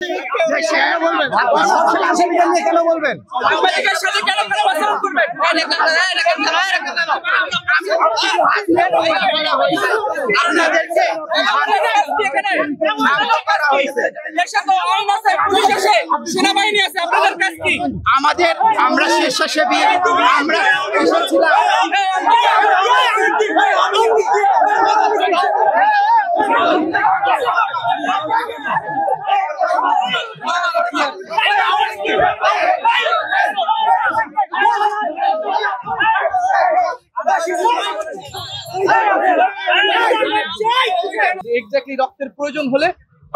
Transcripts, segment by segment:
কেন বলবেন সেনাবাহিনী আছে, আপনাদের কাজ কি? আমাদের আমরা স্বেচ্ছাসেবী, আমরা এক্স্যাক্টলি রক্তের প্রয়োজন হলে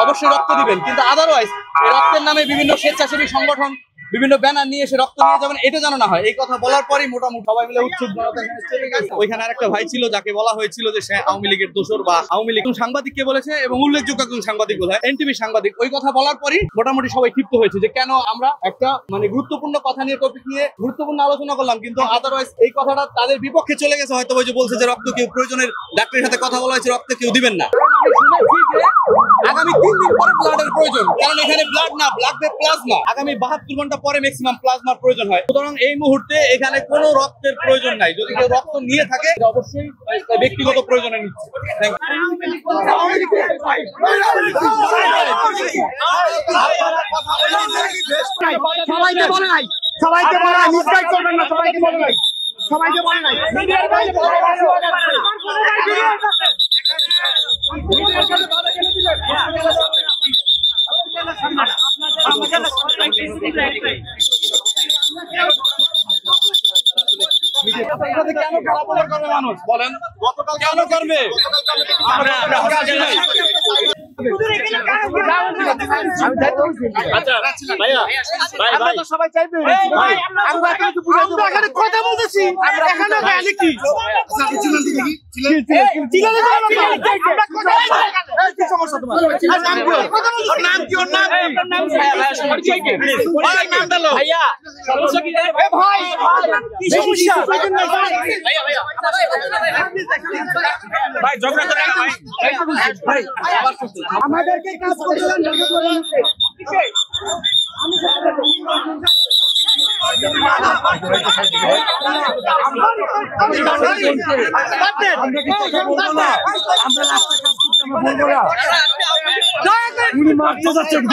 অবশ্যই রক্ত দিবেন, কিন্তু আদারওয়াইজ এই রক্তের নামে বিভিন্ন স্বেচ্ছাসেবী সংগঠন বিভিন্ন ব্যানার নিয়ে এসে রক্ত নিয়ে যাবেন, এটা জানো না হয়। এই কথা বলার পরই মোটামুটি সবাই মিলে উৎসুক ওইখানে আরেকটা ভাই ছিল যাকে বলা হয়েছিল যে সে আওয়ামী লীগের দোসর বা আওয়ামী লীগ সাংবাদিককে বলেছে, এবং উল্লেখযোগ্য একজন সাংবাদিক বলে এনটিভি সাংবাদিক। ওই কথা বলার পরই মোটামুটি সবাই ক্ষিপ্ত হয়েছে যে কেন আমরা একটা গুরুত্বপূর্ণ কথা নিয়ে টপিক নিয়ে গুরুত্বপূর্ণ আলোচনা করলাম, কিন্তু আদারওয়াইজ এই কথাটা তাদের বিপক্ষে চলে গেছে। হয়তো ওই যে বলছে যে রক্ত কেউ প্রয়োজনের ডাক্তারের সাথে কথা বলা হয়েছে, রক্ত কেউ দিবেন না। আগামী 3 দিন পরে ব্লাডের প্রয়োজন, কারণ এখানে ব্লাড না, ব্লাড প্লাজমা। আগামী 72 ঘন্টা পরে ম্যাক্সিমাম প্লাজমার প্রয়োজন হয়। সুতরাং এই মুহূর্তে এখানে কোনো রক্তের প্রয়োজন নাই। যদি কেউ রক্ত নিয়ে থাকে অবশ্যই ব্যক্তিগত প্রয়োজনে নিচ্ছে। সবাইকে বলে নাই, সবাইকে বলে নাই, মিসগাইড করবেন না, সবাইকে বলে নাই, সবাইকে বলে নাই। কেন বলাবলি করবে মানুষ বলেন? গতকাল কেন করবে? সবাই চাইবে কথা বলতেছি, আমাদেরকে কাজ করতে উনি মারতে যাচ্ছেন।